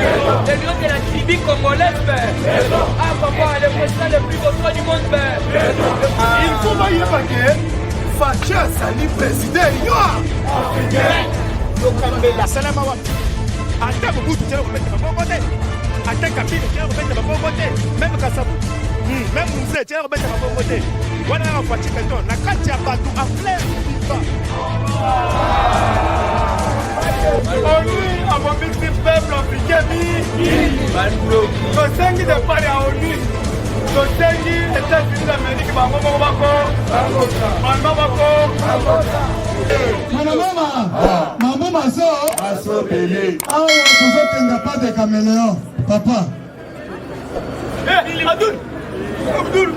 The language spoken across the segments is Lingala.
Les grands de la tribu congolaise, ah papa, le président le plus beau du monde, il faut mailler paquet. Facha Sali président, yo! Salama wa. Ata bubutu tena kubeta mabongo te. Ata kabila tena kubeta mabongo te. Même Kasabu. Même Moussé tena kubeta mabongo te. Wana na Fachi Beton na kati ya batu a plein viva. ONU a mobilisé le peuple africain. Kosengi de pari à ONU. Kosengi États-Unis d'Amérique bango bako. Mama bako. Maman Mazo Bélé. Ah ouais, tu n'as pas de caméléon, papa.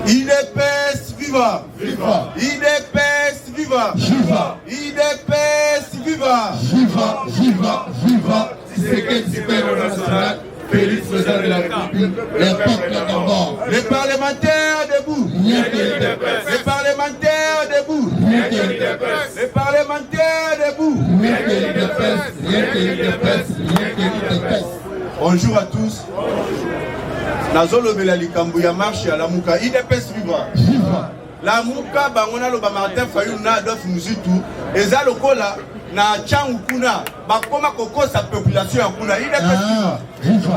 IDPS viva! Viva! IDPS viva! Viva! IDPS viva! Viva! Viva! Viva! Tshisekedi Super national, Félix président de la République, les peuples d'abord. Les parlementaires debout! Les parlementaires debout! Les parlementaires debout! Bonjour à tous. Nazolo Bela Likambu ya marche à la Mouka. IDPS viva. La Mouka bangona lo ba Martin Fayou na Adolphe Muzitu. Eza lokola na changu kuna bakoma kokosa population ya kuna. IDPS viva.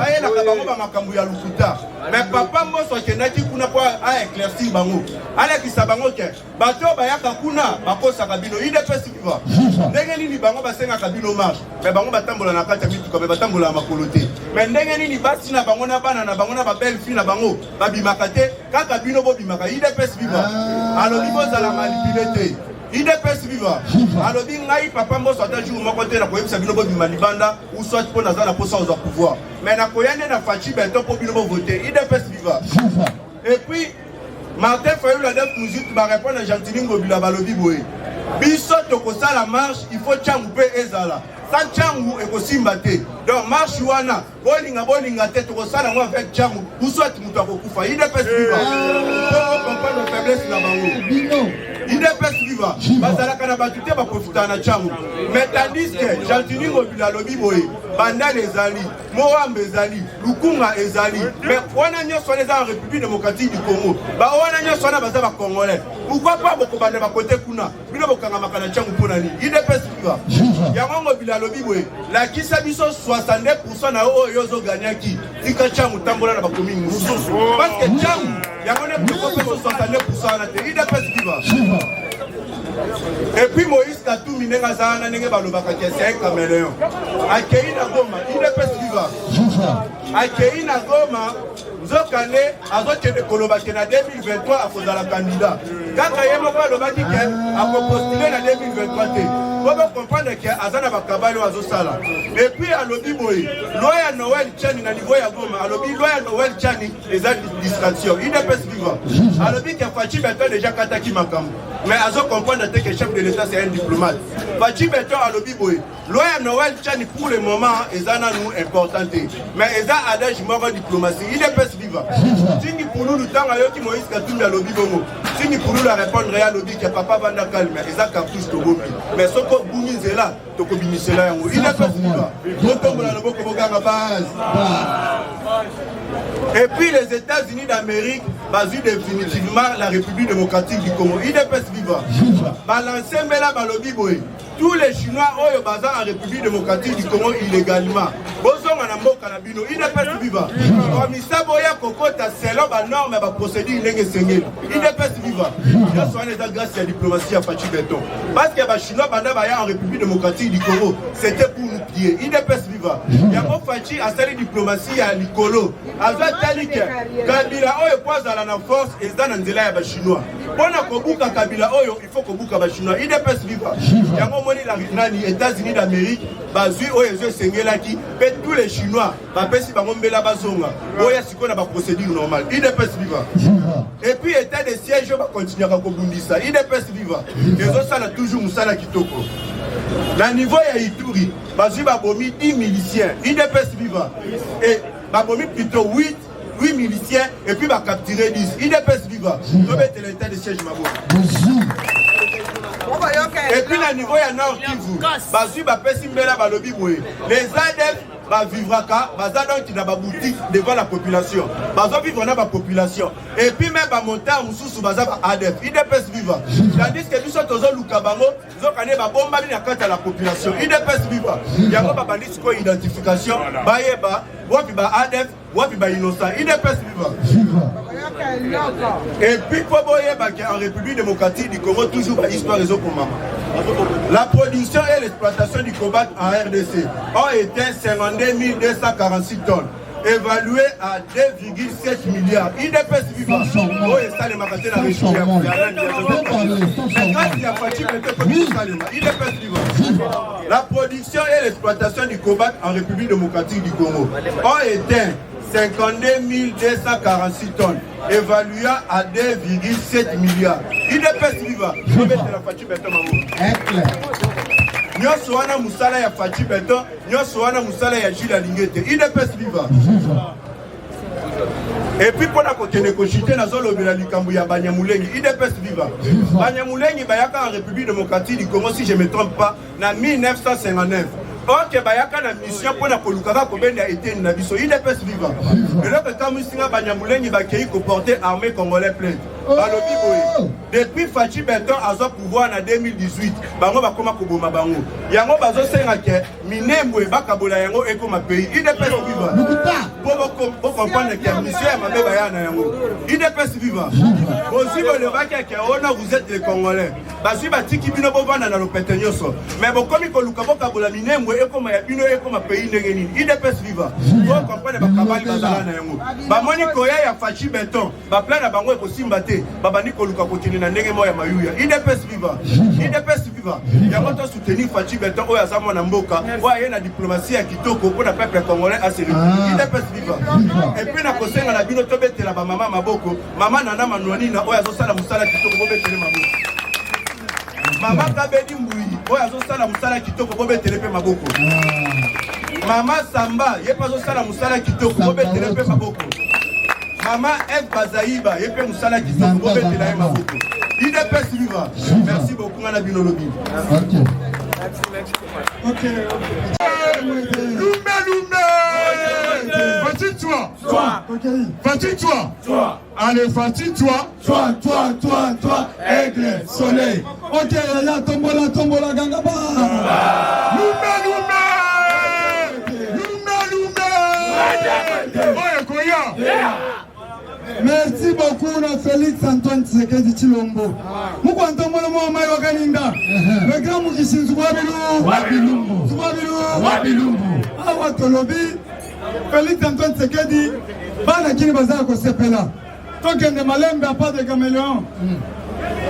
Aye la kabango ba makambu ya lukuta. Mais papa mboso akenaki kuna po a éclaircir bango. Ala kisabango ke bato bayaka kuna bakosa kabino. IDPS viva. Ndenge nini bango basenga kabino marche. Mais bango batambola na kati ya bitu kabe batambola na makolote. Mais ndenge nini basi na bango na bana na bango na ba belle fille na bango babimaka te kaka bino bo bimaka. IDPS viva. Alobi bozala manipulé. IDPS viva. Alobi ngai papa mboso ata jour moko te na koyebisa bino bo bima libanda ou soit po na zala posa au pouvoir. Mais na koyane na Fachi Beton po bino bo voter. IDPS viva. Et puis Martin Fayou la def musique ba répondre à Gentili Ngobila balobi boye. Biso toko sala marche, il faut changu pe ezala. Sans changu ekosimba te. Donc marche wana bolinga te toko sala ngo avec changu ou soit mutu akokufa. IDPS viva. Pour comprendre nos faiblesses na bango. IDPS viva. Bazalaka na batute ba profita na changu. Mais tandis que Gentili Ngobila lobi boye. Bandal ezali, Moambe ezali, Lukunga ezali. Mais wana nyonso les en République démocratique du Congo. Ba wana nyonso na baza ba Congolais. Pourquoi pas boko bande ba côté kuna? Bino bokanga makana changu pona ni. IDPS viva. Yango Ngobila lobi boye. La kisa biso 62% na oyo zo gagnaki. Tika changu tambola na ba commune mususu. Parce que changu yango ne peut pas 62% na te. IDPS viva. Et puis Moïse Katou Minenga Zana Nenge Balobaka qui est un caméléon. Akei na Goma, IDPS viva. Akei na Goma, Zokane, Azote de Kolobaki na 2023 à Fozala candidat. Quand Yemo Balobaki a postulé na 2023. Comment comprendre que Azana Bakabalo Azosala. Et puis à Lobi Boy, Loya Noël Chani na niveau ya Goma, à Lobi Loya Noël Chani, les distractions. IDPS viva. À Lobi qui a Fachi Beton déjà Kataki Makam. Mais Azo comprendre que le chef de l'État c'est un diplomate. Fachi Beton à Lobi Boy. Loya Noël Chani pour le moment, Ezana nous importante. Mais Eza adage mort diplomatie. IDPS viva. Tingi pour nous le temps à Yoki Moïse Katumbi à Lobi Bongo. Tingi pour nous la répondre à Lobi qui papa Vanda calme. Eza cartouche to Gomi. Mais ce que Boumi là, to Kobini c'est là. IDPS viva. Et puis les États-Unis d'Amérique basent définitivement la République démocratique du Congo. IDPS viva. Balancer Mela Balobi Boy. Tous les Chinois ont basé en République démocratique du Congo illégalement. Bozong en Ambo Kanabino. IDPS viva. Commissaire Boya Kokota selon la norme et la procédure IDPS viva. Je suis grâce à la diplomatie à Fachi Beton. Parce que les Chinois en République démocratique du Congo, c'était pour nous plier. IDPS viva. Il y a un Fachi à cette diplomatie à l'Icolo. Azwa Talike, Kabila Oyo pose à la force et dans l'Anzela ya Chinois. Pour Kobuka Kabila Oyo, il faut Kobuka Chinois. IDPS viva. Il y a les États-Unis d'Amérique, Bazui Oyo Sengelaki, tous les Chinois, Bapesi Bangombela Bazonga, Oya Sikona ba procédure normale. IDPS viva. Et puis état de siège va continuer à Kobundisa. IDPS viva. Les autres ça toujours Moussala Kitoko. La niveau ya Ituri, Bazui Babomi 10 miliciens. IDPS viva. Et Babomi plutôt 8 miliciens et puis va capturer 10. IDPS viva. Je vais te l'état de siège Mabo. Et puis, à niveau, il y a Nord Kivu. Bazu, Bapesi Mbela, Balobi Boye. Les ADF, va vivre ka baza donc na ba boutique devant la population baza vivre na ba population et puis même ba montagne mususu baza ba ADF IDPS vivre tandis que biso tozo luka bango zo kane ba bomba na kata la population IDPS vivre yango ba bandit ko identification ba yeba wapi ba ADF wapi ba innocent IDPS vivre et puis pour boyeba en République démocratique du Congo toujours ba histoire réseau pour maman. La production et l'exploitation du cobalt en RDC ont été 52 246 tonnes, évaluées à 2,7 milliards. IDPS vivant. Oh, et ça, les magasins à région. La production et l'exploitation du cobalt en République démocratique du Congo ont été 52 246 tonnes, évaluées à 2,7 milliards. IDPS vivant. Je vais mettre la facture béton, maman. Nyoso wana musala ya Fachi Beton, nyoso wana musala ya Jules Alingete. IDPS vivant. Et puis pour la côté négocier na zolo de la likambu ya Banyamulengi, IDPS vivant. Banyamulengi bayaka en République démocratique du Congo si je me trompe pas, na 1959. Ok, bayaka na mission pour la kolukaka kobenda été na biso IDPS vivant. Et là que quand musinga Banyamulengi bakei ko porter armée congolais plainte. Balobi boy. Depuis Fachi Beton azo pouvoir en 2018, bango bakoma koboma bango. Yango bazo senga ke minembwe bakabola yango ekoma pays IDPS vivant. Pour comprendre que mission ya mabe bayana yango. IDPS vivant. Aussi le vaque que vous êtes les Congolais. Basi batiki bino bovana na lopete nyoso. Mais bokomi koluka bokabola minembwe ekoma ya bino ekoma pays ndengeni. IDPS vivant. Pour comprendre bakabali bazala na yango. Bamoni koya ya Fachi Beton, ba plan na bango ekosimba te. Babani koluka continue na ndenge moya mayuya. IDPS vivant. IDPS vivant. Yango to soutenir Fachi Beton oya za mwana mboka. Oya na diplomatie ya kitoko pour le peuple congolais à se réunir. IDPS vivant. Et puis na kosenga na bino to betela ba mama maboko. Mama nana manwani na oya zo sala musala kitoko bo betele maboko. Mama kabedi mbui oya zo sala musala kitoko bo betele pe maboko. Mama Samba yepa zo sala musala kitoko bo betele pe maboko. Mama F. Bazaïba, et puis Moussala qui s'en va mettre la maboko. IDPS vivant. Merci beaucoup, Mme Binolobi. Ok. Loumé. Fatigue-toi. Fatigue-toi. Allez, fatigue-toi. Toi. Aigle, soleil. Ok, là, tombola, gangaba. Loumé. Oh, Koya. Merci beaucoup, Félix Antoine Tshisekedi Tshilombo. Mukwantombola mo mai wakaninga. Le grand Mukishinzu Wabilumbu. Awa tolobi Félix Antoine Tshisekedi bana kini bazala ko sepela. Tokende malembe a pas de caméléon.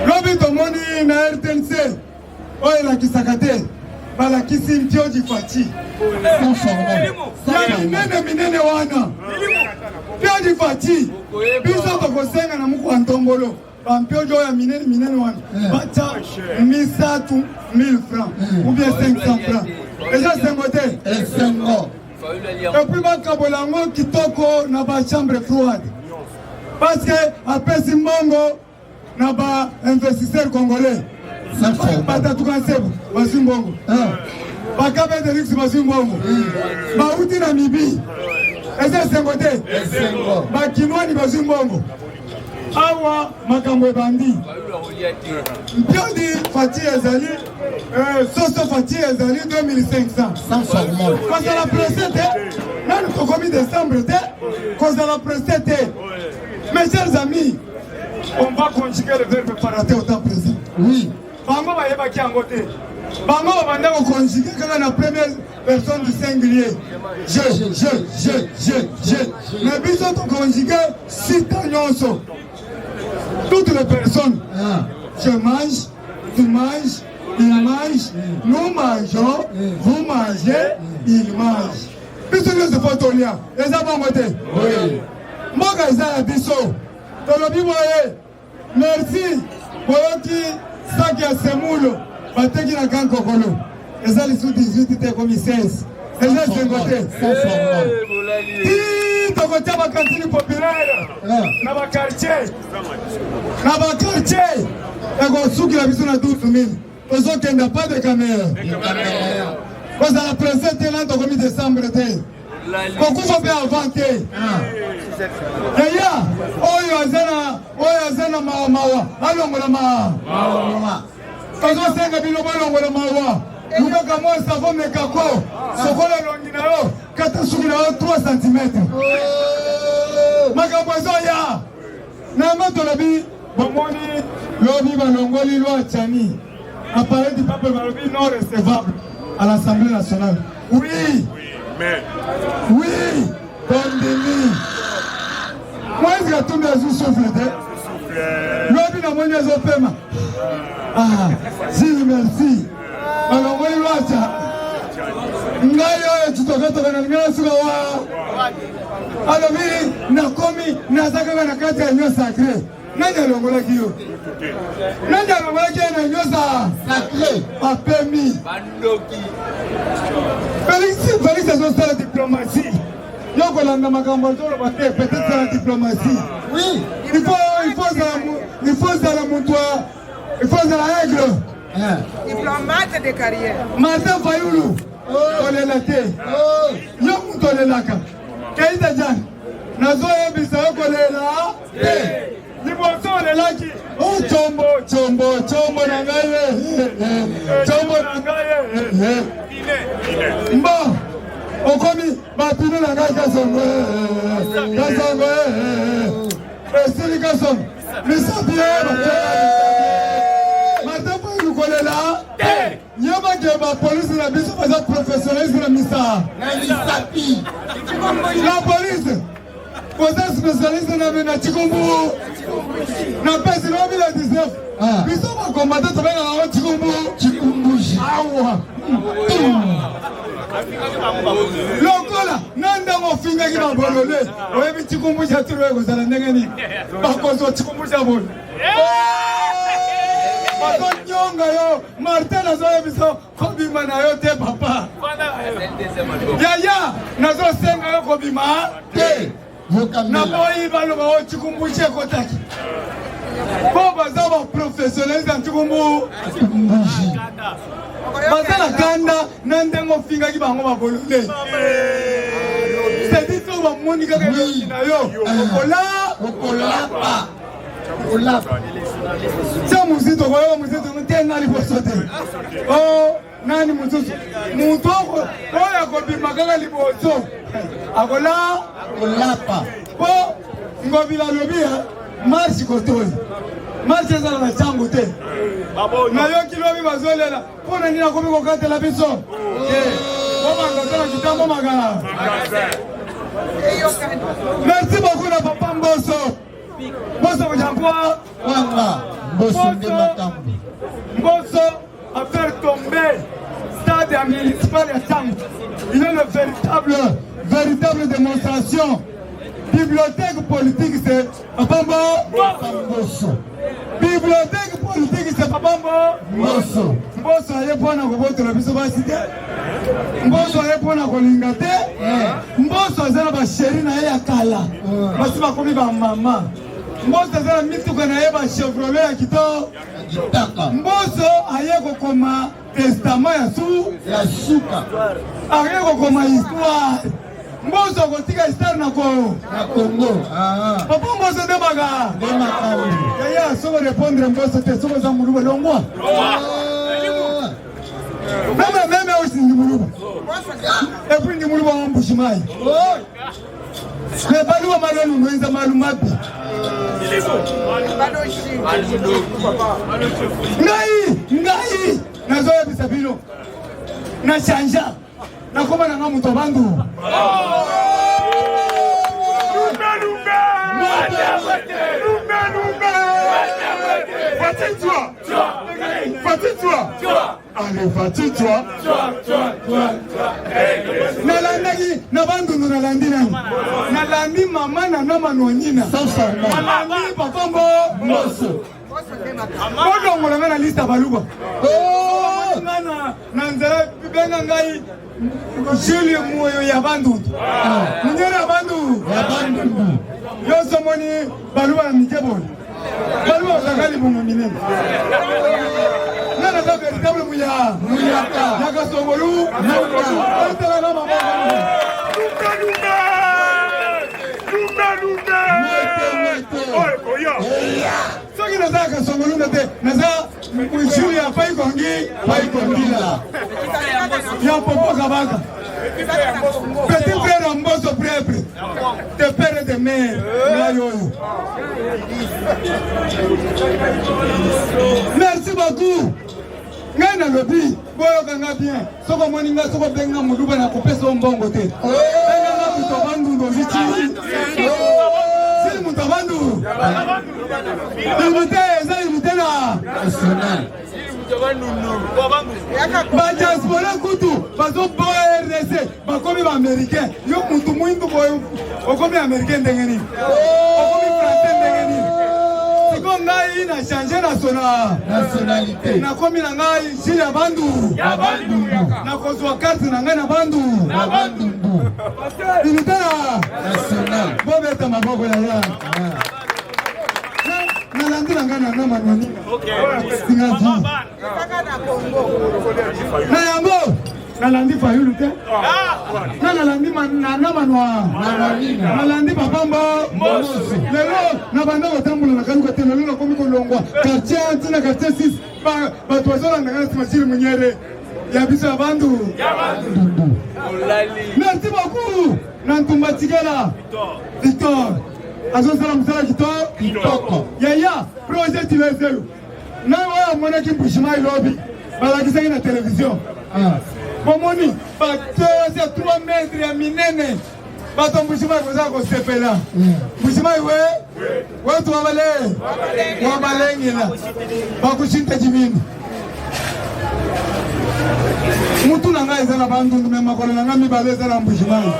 Lobi tomoni na RTNC. Oye la kisakate. Bala kisi mtioji Fachi. Minene wana. Mtioji Fachi. Biso tokosenga na muku antombolo. Bampiojo ya minene wana. Bacha 1000 francs. Ou bien 500 francs. Déjà c'est côté. Et puis bakabolango kitoko na ba chambre froide. Parce que après Simbongo na ba investisseur congolais. Batatukansebu Basimbongo. Bakabe de luxe Basimbongo. Bauti na Mibi. Eza sengote. Bakinwani Basimbongo. Awa makambo bandi. Mpiodi Fachi ezali Soso Fachi ezali 2500. Quand ça la précède, même au commis décembre, quand ça la précède. Mes chers amis, on va conjuguer le verbe parater au temps présent. Oui. Bango va yeba ki angote. Bango va banda ko conjuguer quand la première personne du singulier. Je. Mais biso to conjuguer citanyonso. Toutes les personnes. Je mange, tu manges, il mange, nous mangeons, vous mangez, il mange. Biso ne se faut tolia. Les avons voté. Oui. Moga Isaiah Bisso. Tolobi moye. Merci. Boyoki Saki ya Semulo. Bateki na Grand Kokolo. Ezali sous 18 te comme 16. Ezali sengote. Ti tokotia ba cantine populaire. Na ba quartier. Ego suki la biso na 12000. Ozo kenda pas de caméra. kozala presse te na tokomi décembre te kokufa mpe avant te yaya oyo aza na mawa alongola mawa tozosenga bino balongola mawa lukaka mwa savo mekako sokola elongi na yo kata suki na yo 3 cm makambo ezoya nanga tolobi bomoni lobi balongoli loi Tchani appareil du peuple balobi non recevable à l'Assemblée nationale. Oui, Tondini. Moi, je vais tout le monde souffler. Lobi na moni ezopema. Si, merci. Alors, moi, il va ça. Ngayo, tu te retrouves dans le grand souga. Alors, oui, nakomi, nazaka na kati ya nyo sacré. Nanya longola kiyo. Nanya longola kiyo na nyo sacré. Apemi. Félix est la diplomatie. Yoko langa makambo zolo bate peut-être la diplomatie. Oui, il faut ça la moutoir. Il faut ça la règle. Diplomate de carrière. Martin Fayoulou. Olelate. Yomu tolelaka. Kaita Jan. Nazo ebisa kolela. Liboso olelaki. Oh chombo na ngaye. Chombo na ngaye. Mbo. Okomi bapine na ngaye kasongo. Estili kasongo. Misapie Martin Fayoulou kolela. Nyama ke police na biso baza professionnalisme na misa. La police baza spécialiste na Chikumbu. Na pesi na 2019. Biso ba combattant to benga na Chikumbu. Awa. Lokola nanda mofinga ki ba bolole. Oyebi Chikumbu cha turo ko sala ndenge ni. Ba kozo Chikumbu cha bol. Nyonga yo Martin nazo biso kobima na yo te papa yaya nazo senga yo kobima te na boyi baloba o Chikumbuche kotaki po baza ba professionnels en Chikumbu baza na kanda na ndengo finga ki bango ba bolule c'est dit to ba moni kaka yo na yo okola pa Tia muzito kwa hiyo muzito tena aliposote. Oh, nani muzito? Mutoko oya kobima kaka liboso. Akola pa. Po ngobila lobia marche kotoi. Marche za na chango te. Na yo kilobi bazolela. Pona nina komi kokatela biso. Baba ngotela kitambo magala. Merci beaucoup na papa Mboso. Mboso Mjambwa Mboso a fait tomber stade municipal à Tchang. Il est une véritable démonstration. Bibliothèque politique c'est Papa Mboso. Bibliothèque politique c'est Papa Mboso. Mboso aye pona ko la biso ba cité. Mboso aye pona ko lingate. Mboso azana ba chéri na ya kala. Basi ba komi ba mama. Mboso azana mituka na ye ba Chevrolet ya kito. Mboso aye kokoma testament ya suka. Aye kokoma histoire. Mboso kotika histoire na Congo. Papa Mboso demaga. Yaya soko répondre Mboso te soko za muluba longwa. Même aussi ni muluba. Et puis ni muluba wa mbushimai. Mais baluwa malonu mwenza malumapi. Ngai nazoya bisabilo na chanja na koma na ngamu to bandu Fatitwa. Nalandaki na bandu nalandi nani. Nalandi mama na nama nonyina. Nalandi papa Mboso. Bodo ngolanga na lista baluba. Na nzela benga ngai Julie moyo ya bandu. Nyera bandu. Yo somoni baluba na mikeboni. Baluba zakali bungu minene. Nana naza véritable muyaka kasongolu otelanga maboko soki naza kasongolu te naza juri ya paikongila ya popo kabaka petit frère ya mboso prêtre de père et de mère ngai oyo merci beaucoup ngai nalobi boyokanga bien soko omoni ngai soko obenga moluba na kopesa o mbongo te benganga moto bandundu ozitili sili moto bandundu limute eza limute na badiaspora kutu bazoboya RDC bakomi baaméricain yo mutu mwindu boyo okomi américain ndenge nini okomi français ndenge nini siko ngai na change nationalité nakomi na ngai jili ya bandundu nakozwa karte na ngai na bandundu unité national bobeta maboko ya ya nalandi na ngai na nama nini singaji na yango nalandi fayulu te nalandi namanwa nalandi papamba lelo nabanda kotambola na kaluka te lelo nakomi kolongwa quartier ntina quartier 6 bato bazolanda ngai na nsima jili munyere ya biso ya bandu merci beaucoup na ntumba tikela Victor azosala mosala kitoko yaya projet tilezeyo naye oyo amonaki mbushimai lobi balakisaki na television bomoni batose 3 metre ya minene bato mbushimai kozala kosepela mbushimai wetu wabalengela bakushinta jimini mutu na ngai eza na bandundu me makolo na ngai mibale eza na mbushimai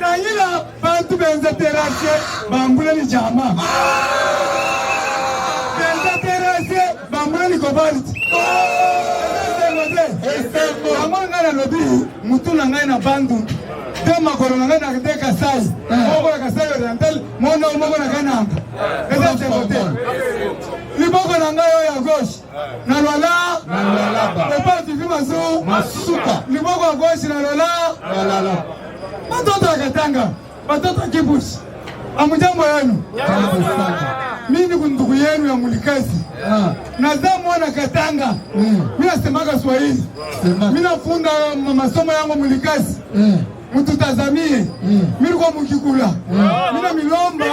tangila bantu benza terase bambuleni jama benza terase bambuleni kobaliti yango ngai na lobi mutu na ngai na bandundu te makolo na ngai na de kasai moko na kasai oriental moko na ngai nanga eza sengo te liboko na ngai oyo ya gauche na lwala epasi vi masuka liboko ya gauche na lwala batoto ya katanga batoto ya kibushi amujambo yenu mini kundugu yenu ya mulikazi naza mwana katanga mina semaka Swahili mina funda masomo yangu mulikazi mututazamie miliko mukikula mina milomba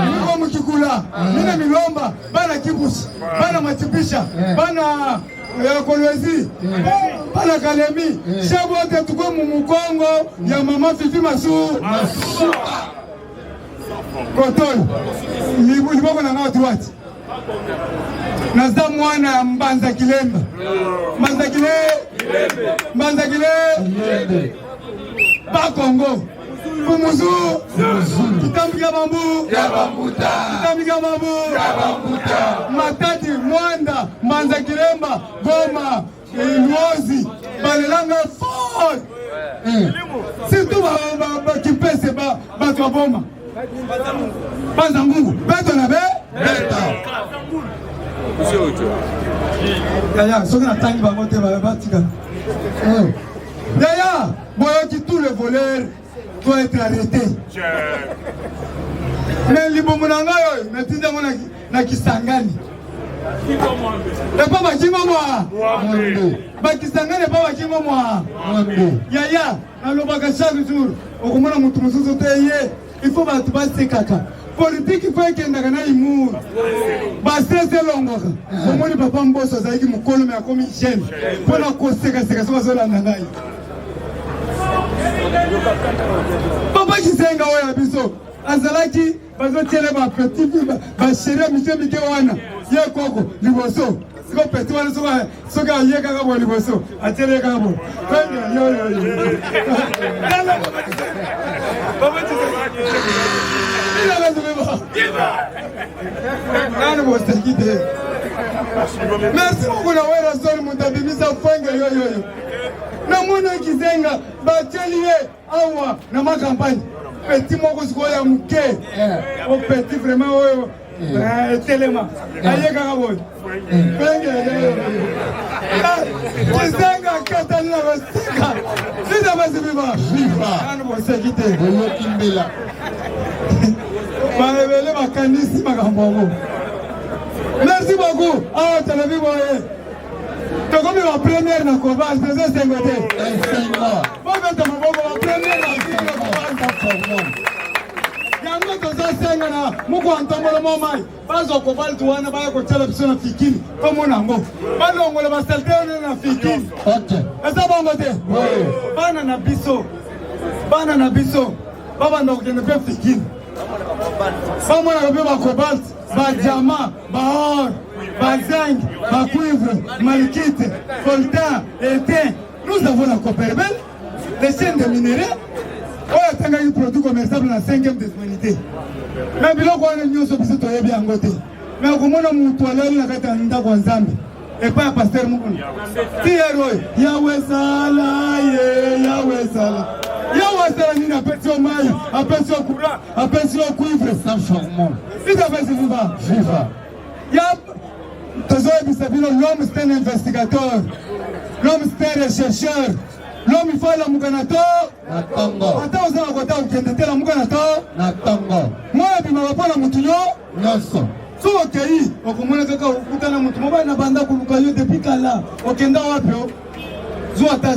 miliko mukikula mina milomba bana kibushi bana matipisha bana kolwezi bana kalemi shabote tuko mumukongo ya mama Fifi Masuka kotolo liboko na ngao tuwati naza mwana ya Mbanza Kilemba Mbanza Kilemba Bakongo Kumuzu Kitambika bambu Kitambika bambu Matati Mwanda Mbanza Kilemba Goma Luozi Balelanga Ford Surtout Kipese Batwa Boma Banza Mungu Beto na Beta Yaya soki na tangi bango te batika Yaya boyoki tous les voleurs doit être arrêté mais libomu na ngai oyo natinda yango na Kisangani epa bakingo mwa bakisangani epa bakingo mwa yaya nalobaka chaque jour okomona mutu mosusu te ye il faut bato basekaka politique ifo ekendaka na humour bastress elongwaka omoni papa mboso azalaki mokolo me akomi jeune mpona kosekaseka so bazolanda ngai papa Kisenga oyo ya biso azalaki bazotiele bapetit basheria mike mike wana ye koko liboso siko peti wana soki aye kaka bo liboso atiele kaka bo merci beaucoup na wera zone mutabimisa fenge yoyoyo na mwana Kisenga batieli ye awa na makampani petit moko sikoyo ya moke o petit vraiment oyo etelema ayekaka boye kizenga katani na basika sida basibiba ano boseki te oyoki mbela balebele bakanisi makambo yango. Merci beaucoup. Ah, televi boye. Tokomi wa première na Cobalt, c'est Sengo te. Sengo. Bon beta maboko wa première na Cobalt. Yango toza senga na muko antomolo momai. Bazo Cobalt wana baya ko tela biso na fikini. Komo nango. Balo ngole basalte na fikini. Okay. Esa bongo te. Bana na biso. Bana na biso. Baba ndo kende pe fikini. Bamona ko pe ba Cobalt. Ba diamant, ba or, ba zinc, ba cuivre, malachite, coltan, étain. Nous avons la copperbelle, les chaînes de minerais. On a un produit commerçable dans la 5e des humanités. Mais biloko wana nyonso biso toyebi yango te. Mais okomona mutu alali na kati ya ndako ya Nzambe. Epa ya pasteur mukuna. Ti héros, Yahweh sala, Yahweh sala. Yahweh sala nini apesi yo mai, apesi yo courant, apesi yo cuivre, sans charbon. Si tu fais viva, viva. L'homme c'est un investigateur, l'homme c'est un rechercheur, l'homme il faut la muganato. Natongo. Attends, on a côté on kende la muganato. Natongo. Moi et puis ma papa la mutunyo. Nyonso. So okei, okomona kaka ukutana mutu moba na banda kuluka yo depuis kala. Okenda wapi yo? Zo ata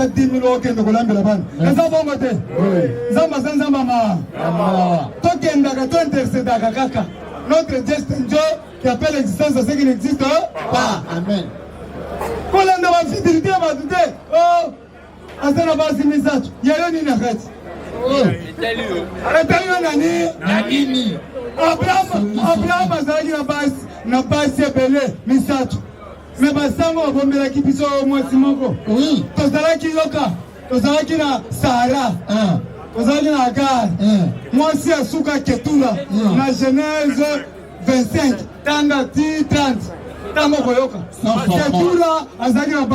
10 000 okende kolambela bana. Eza bongo te. Zamba zamba ma. Tokenda ka to intercéder kaka. Notre Dieu qui appelle l'existence de ce qui n'existe pas. Amen. Kolanda ba fidélité ba dute. Oh, asana ba simisatu. Yayo ni nakati. Oh. Etalio nani? Abraham azalaki na basi ebele misatu. Mais basango bombelaki biso mwasi moko. Oui. Tozalaki yoka. Tozalaki na Sara. Tozalaki na Agar. Mwasi asuka Ketula. Na Genèse 25. Tanga 30. Tango koyoka. Ketula azalaki na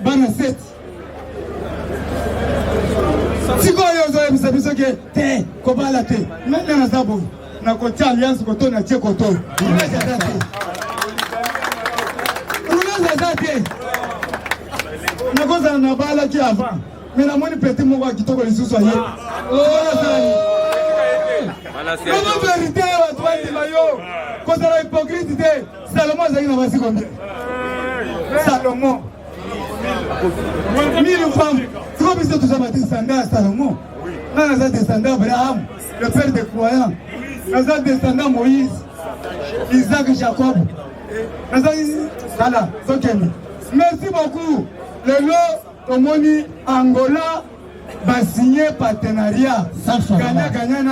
bana 7. Sikoyo zoyebisa biso ke te kobala te. Nani na zabo. Na kotia alliance koto na tie koto. Na koza na bala ki avant. Mais la moni petit moko kitoko lisusu aye. Comment vérité wa toi di mayo. Koza la hypocrite. Salomon azali na basi combien? Salomon. 1000 femmes. Comment bisa tout ça matin standard Salomon. Nana za descendant Abraham, le père des croyants. Nana descendant Moïse, Isaac, Jacob. Voilà, merci beaucoup. Le lot, Omoni, Angola, va signer partenariat. Gagnant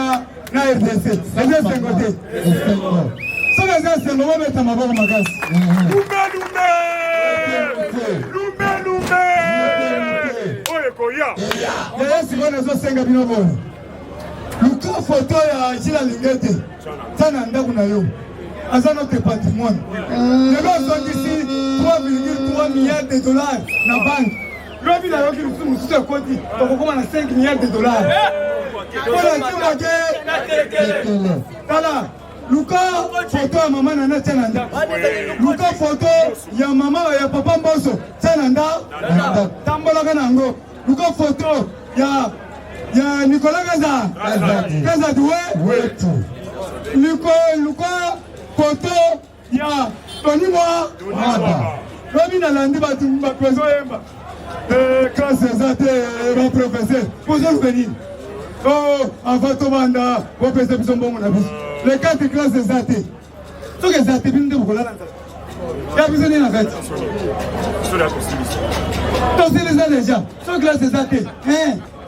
na RDC. C'est ça, c'est côté. C'est le moment de ma bonne magasse. Luka photo ya Gila Lingete. Sana ndaku na yo. Aza notre patrimoine. Le gars sont ici 3,3 milliards de dollars na banque. L'homme il a eu une sous côté. Donc comment on a 5 milliards de dollars. Voilà. Luka photo ya maman nana tsananda. Luka photo ya maman ya papa Mboso tsananda. Tambola kanango. Luka photo ya Nicolas Gaza wetu. Luka photo ya Tony Mwaba. Robi na landi batu bapezo yemba. Classe zate ba professeur. Pozo venir. Oh, avant tomanda, vous pensez que bon na biso. Les 4 classes zate. So que zate binde bukola nza. Ya biso ni na kati. Sur la constitution. Donc c'est les déjà. So classe zate.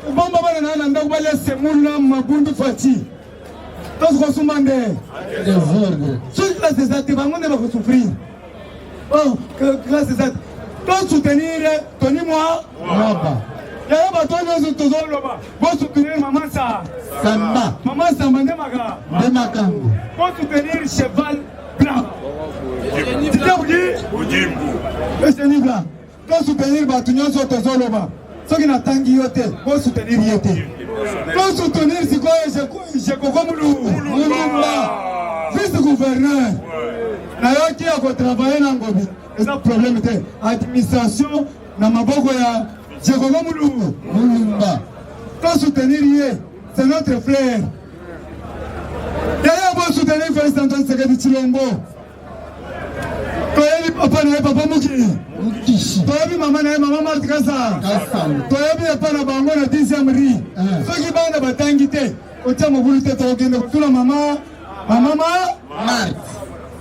Bon baba na ndako bale semula mabundu fati. Donc on soumande. So classe zate bangonde ba ko souffrir. Oh, classe zate. Donc soutenir Tony Mwaba. Y'a pas toi nous tous loba. Bon soutenir maman Samba. Maman Samba de Makango. Bon soutenir cheval blanc. Le cheval blanc. Bon soutenir Batunyon Soto loba. Ceux qui n'attendent yote, bon soutenir yote. pour soutenir Jekoko Mulumba, vice-gouverneur. Nayoki a travaillé dans Ngobi. Et ça, problème était administration dans ma bogo ya Jekoko Mulumba. Pour soutenir lui, c'est notre frère. D'ailleurs, pour soutenir Félix Antoine Tshisekedi Tshilombo. Toyebi papa na papa Muki. Toyebi maman na maman Marthe Kasa. Toyebi papa na bango na 10e rue. Soki bana batangi te. Otia mobulu te tokende kutula maman Marthe.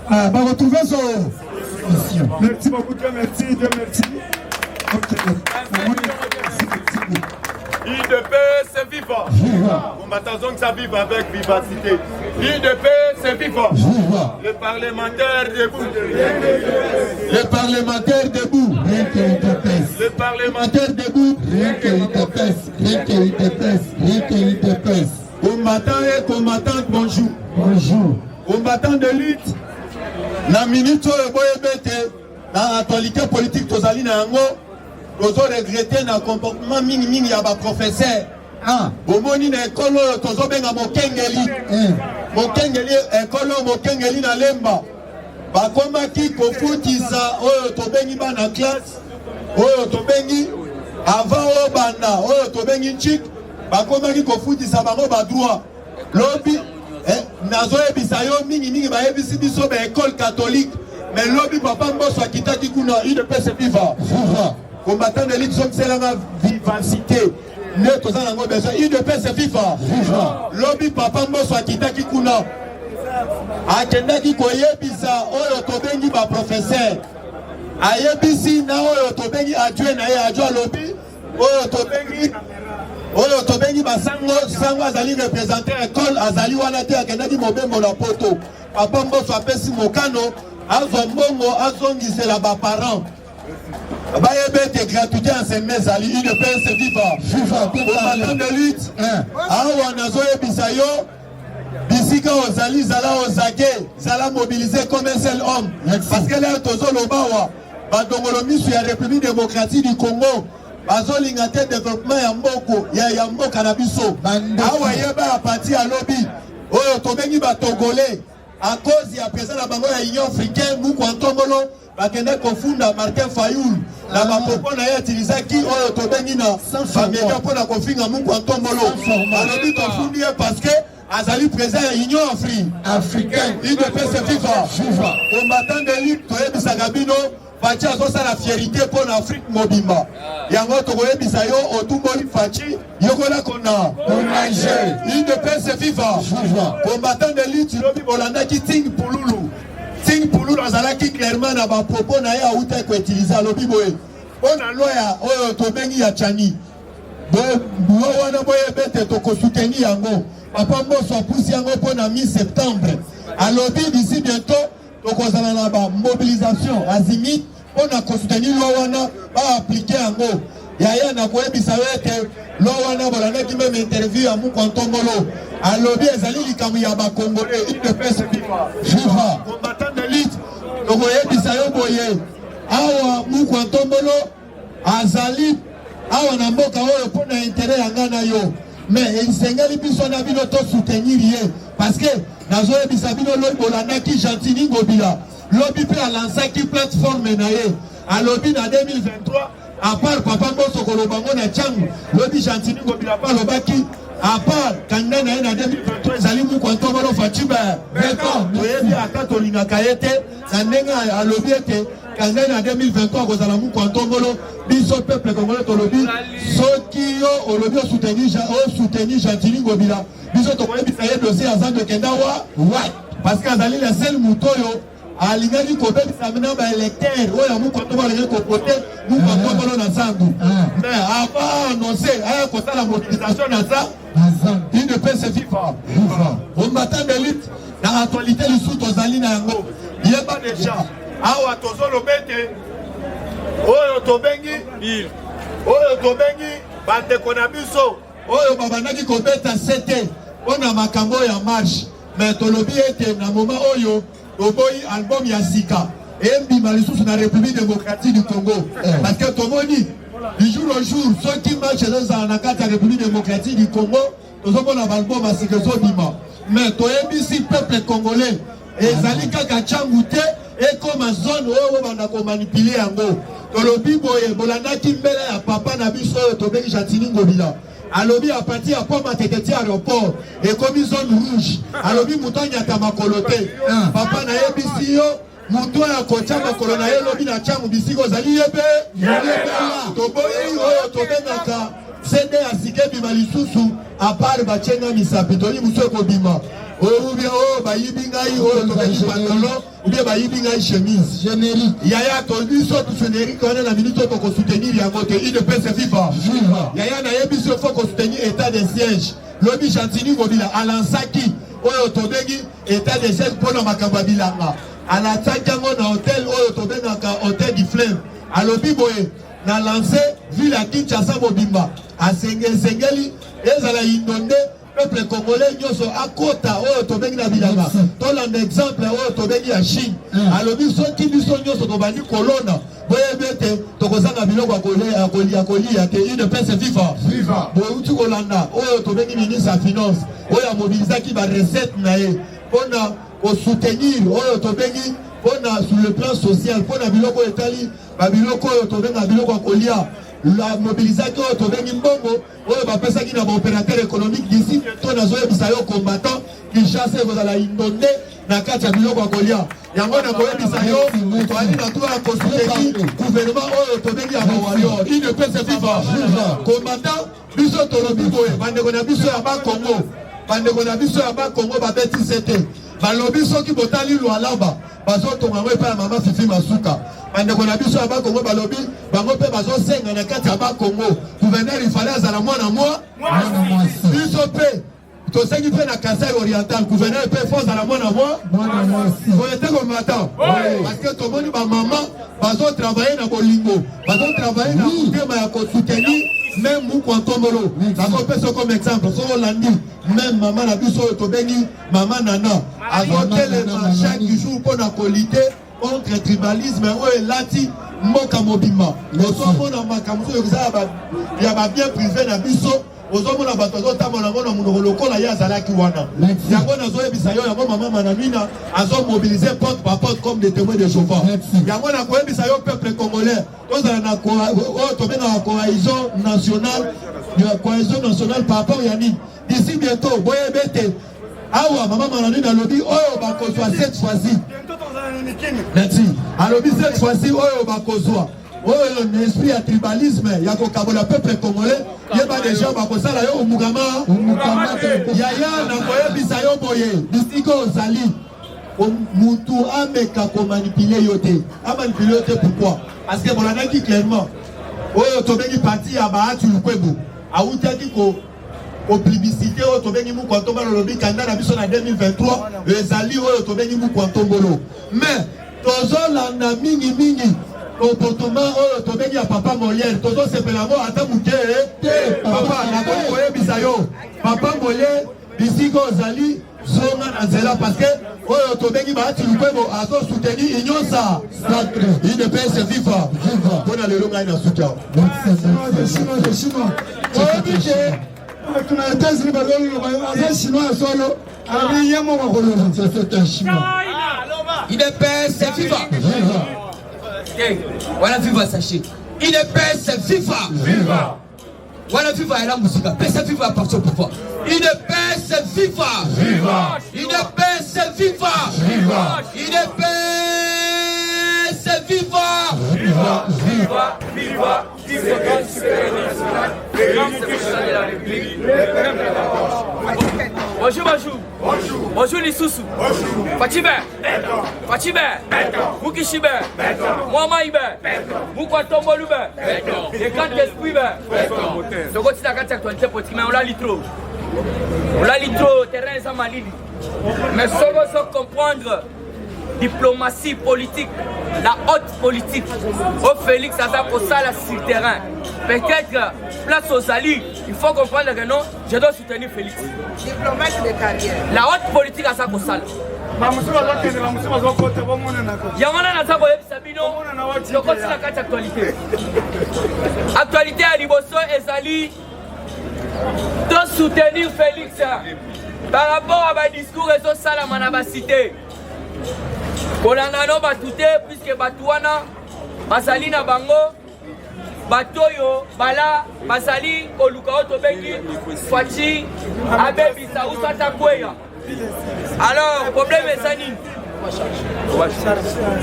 Ah, bah retrouver son. Merci beaucoup, Dieu merci, Dieu merci. IDP, c'est vivant. Combattants donc ça vive avec vivacité. IDP, c'est vivant. Les parlementaires debout. Les parlementaires debout. Rien que UDPS. Les parlementaires debout. Rien que UDPS. Rien que UDPS. Rien que UDPS. Combattants et combattantes, bonjour. Bonjour. Combattants de lutte. La minute oyo boyebete na actualité politique tozali na yango tozo regretter na comportement mingi ya ba professeur. Bomoni na ekolo oyo tozobenga mokengeli. Mokengeli ekolo mokengeli na Lemba. Bakomaki kofutisa oyo tobengi bana classe. Oyo tobengi avant oyo banda oyo tobengi chik. Bakomaki kofutisa bango ba droit. Lobby nazoyebisa yo mingi bayebisi biso ba école catholique mais lobby papa mboso akitaki kuna UDPS viva combattant de lutte selanga vivacité ne toza nango besoin UDPS viva lobby papa mboso akitaki kuna akendaki koyebisa oyo tobengi ba professeur ayebisi na oyo tobengi adjoint na ye adjoint lobby oyo tobengi basango azali représenter école azali wana te akendaki mobembo na poto papa mboso apesi mokano azwa mbongo azongisela baparent bayebe ete gratuité enseignement ezali UDPS viva combattant de lutte awa nazoyebisa yo bisika ozali zala ozake zala mobilisé comme un seul homme parce que là tozoloba awa bandongolo miso ya République démocratique du Congo bazolinga te développement ya mboko ya mboka na biso awa yeba ya parti ya lobby oyo tobengi batogolais à cause ya président na bango ya Union africaine muku antongolo bakende kofunda Martin Fayoul na bapopo na ye atilisaki oyo tobengi na bamedia mpona kofinga muku antongolo alobi tofundi ye parce que azali président ya Union africaine UDPS viva combattant de lutte toyebisaka bino Fachi azosala fierté pour l'Afrique mobimba. Yango tokoyebisa yo otumboli Fachi yokola kona onanger. UDPS viva. Combattant de lutte lobi bolanda ki Ting Pululu azalaki clairement na ba propos na ya uta ko utiliser lobi boye. Ona loya oyo tobengi ya Chani. Bo wana boye bete to ko soutenir yango. Papa mboso pousse yango pour na mi-septembre. À lobby d'ici bientôt tokozala na ba mobilisation azimit on a soutenir lo wana ba appliquer yango yaya na koyebisa ete lo wana bolandaki même interview ya muku antongolo alobi ezali likambo ya ba congolais UDPS viva combattant de lutte tokoyebisa yo boye awa muku antongolo azali awa na mboka oyo mpona intérêt ya nga na yo mais esengeli biso na bino to soutenir ye parce que nazoyebisa bino lobi bolandaki Gentini Ngobila lobi mpe alansaki plateforme na ye alobi na 2023 à part papa mboso kolobango na tiango lobi Gentini Ngobila pa alobaki à part kanda na ye na 2023 ezali muku antongolo Fachiba toyebi ata tolingaka ye te na ndenge alobi ete kanda na 2023 kozala muku antongolo biso peuple congolais tolobi soki yo olobi osoutenir Gentini Ngobila biso tokoyebisa ye dossier aza de kenda wa parce que azali le seul moto oyo alingaki kobebisa mina baélecteur oyo muku antongolo alingaki kopote muku antongolo na zandu mais avant annonce aya kosala mobilisation na za UDPS viva combattant de lutte na actualité lisusu tozali na yango yeba déjà awa tozoloba ete oyo tobengi bandeko na biso oyo babandaki kobeta sete mpona makambo ya marche mais tolobi ete na moment oyo toboyi album ya sika embima lisusu na République démocratique du Congo parce que tomoni du jour au jour, ceux qui marchent dans la République démocratique du Congo, nous avons la balbo masikezo bima. Mais toi ici peuple congolais, et zalika kachangute et comme zone où on a manipulé en gros. Tolobi boye bolanda kimbele ya papa na biso to beki chatini ngobila. Alobi a parti à Poma Teketi aéroport et comme zone rouge. Alobi mutanya tamakolote. Papa na yebisi yo muto ya kocha makolo na yelobi na chamu bisiko zali yebe. Toboyi oyo tobenaka sende asike bima lisusu a part bachenga misapitoli musoko bima. Ou bien bayibi ngai oyo tobeki pantalon ou bien bayibi ngai chemise générique. Yaya tolbi so tout générique on a la minute pour soutenir yango te il ne peut se vivre. Yaya na yebi so faut soutenir état de siège. Lobi chantini ngobila alansaki oyo tobeki état de siège pour na makambo bilanga. Alataki yango na hôtel oyo tobengaka hôtel du fleuve. Alobi boye na lancé ville à Kinshasa mobimba. Asengeli ezala inondé peuple congolais nyoso akota oyo tobengi na bilanga tolanda exemple oyo tobengi ya Chine alobi soki biso nyoso tobandi kolona boyebete tokozanga biloko akolia te il ne peut se vivre boyuti kolanda oyo tobengi ministre ya finance oyo amobilizaki barecette na ye mpona kosoutenir oyo tobengi mpona sur le plan social mpona biloko etali babiloko oyo tobenga biloko akolia la mobilisation tobengi mbongo oyo bapesaki na opérateur économique d'ici to nazoyebisa yo combattant Kinshasa ekozala inonde na kati ya biloko ya kolia yango na koyebisa yo toali na toa ya kosuteki gouvernement oyo tobengi ya bawarrior il ne peut se vivre combattant biso tolobi boye bandeko na biso ya bakongo bandeko na biso ya bakongo babeti sete balobi soki botali lwalaba bazotonga ngo epai ya mama Fifi Masuka bandeko na biso ya bakongo balobi bango mpe bazosenga na kati ya bakongo gouverneur ifale azala mwana biso mpe tosengi mpe na Kasai oriental gouverneur mpe fo azala mwana oyete komata parce que tomoni bamama bazotravaille na bolingo bazotravaille na motema ya kosoutenir même Mukwantombolo nakopesa comme exemple so olandi même mama na biso oyo tobengi mama Nana azotelema chaque jour mpona kolite contre tribalisme oyo elati mboka mobima ozomona makambo oyo ezala ya babien privé na biso ozomona bato azotambola ngo na monoko lokola ye azalaki wana yango nazoyebisa yo yango mama Manamina azomobilize porte par porte comme des témoins de Jéhovah yango nakoyebisa yo peuple congolais tozala na oyo tobengaka cohésion nationale par rapport ya nini d'ici bientôt boyebe te awa mama Manamina alobi oyo bakozwa cette fois-ci merci alobi cette fois-ci oyo bakozwa oyo na esprit ya tribalisme ya kokabola peuple congolais yeba déjà bakosala yo omukama yaya na koyebisa yo boye bisiko ozali mutu ameka komanipule yo te amanipule yo te pourquoi parce que bolandaki clairement oyo tobengi parti ya baati lukwebo awutiaki publicité oyo tobengi Mukwantombolo lobi kanda na biso na 2023 ezali oyo tobengi Mukwantombolo mais tozolanda mingi comportement oyo tobengi ya papa Molière tozosepela ngo ata muke papa nakoki koyebisa yo papa Molière bisiko ozali zonga na nzela parce que oyo tobengi baati lukwebo azosoutenir inyonsa il ne peut se vivre mpona lelo ngai na suka oyebi te tuna États-Unis aza chinois ya solo alabi ye moko koloba c'est un chinois il ne peut se vivre voilà viva sachez il ne peut se vivre voilà viva ela musika pesa viva par son pouvoir il ne peut se vivre il ne peut se vivre il ne peut se vivre Bonjour Lisusu. Fatibe. Mukishibe. Mwamaibe. Mukwantombolo. Les quatre esprits. Donc c'est la carte actualité politique mais on l'a litro. Terrain sans malili. Mais sans comprendre diplomatie politique, la haute politique. Au Félix Azako Sala sur le terrain. Peut-être place aux alliés, il faut comprendre que non, je dois soutenir Félix. Diplomate de carrière. La haute politique Azako Sala. yango wana naza koyebisa bino tokoti na kati actualité. Actualité ya liboso ezali de soutenir Félix par rapport à ba discours ezosalama na basite kolanda no batu te puisque batu wana bazali na bango bato oyo bala bazali koluka oyo tobengi faci abebisa usata kweya. Alors problème eza nini?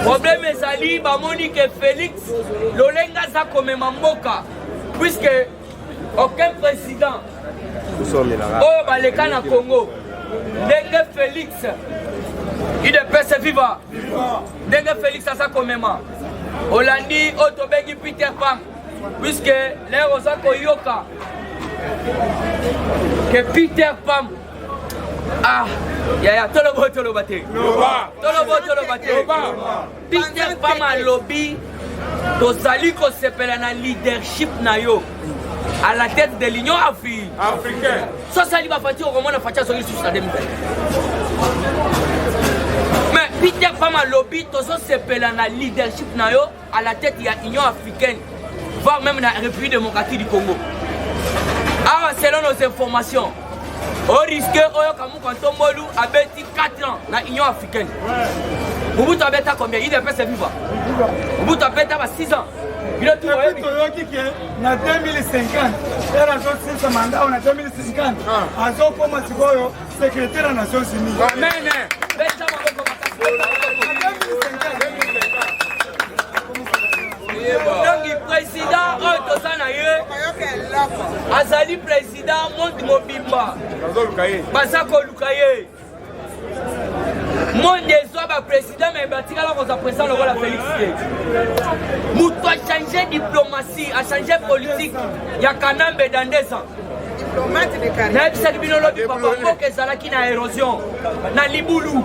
Problème ezali bamoni ke Félix lolenga aza komema mboka puisque aucun président oyo baleka na Congo ndenge Félix UDPS viva ndenge Félix aza komema olandi oyo tobengi Peter Pan puisque lero oza koyoka ke Peter Pan toloba te Peter Pan alobi tozali kosepela na leadership na yo à la tête de l'Union africaine. Ça, ça va faire au moment de faire ça sur la démocratie. Mais Peter Pama lobby, tout ça c'est pour la leadership nayo à la tête de l'Union africaine, voire même la République démocratique du Congo. Alors, selon nos informations, au risque, quand on molu a 4 ans dans l'Union africaine. Vous avez combien? Il est passé vivant. Vous avez 6 ans. Il a tout na 2050 era zo mandat na 2050 azo koma sikoyo secrétaire des Nations Unies. Amen. Donc président Otosana ye azali président Monde Mobimba Bazako Lukaye Monde soit président mais batika là qu'on président le rôle à Félix. Mouto a changé diplomatie, a changé politique. Il y a Kanambe dans 2 ans. Diplomate de carrière. N'a pas de papa que Zalaki na érosion. Na Liboulou.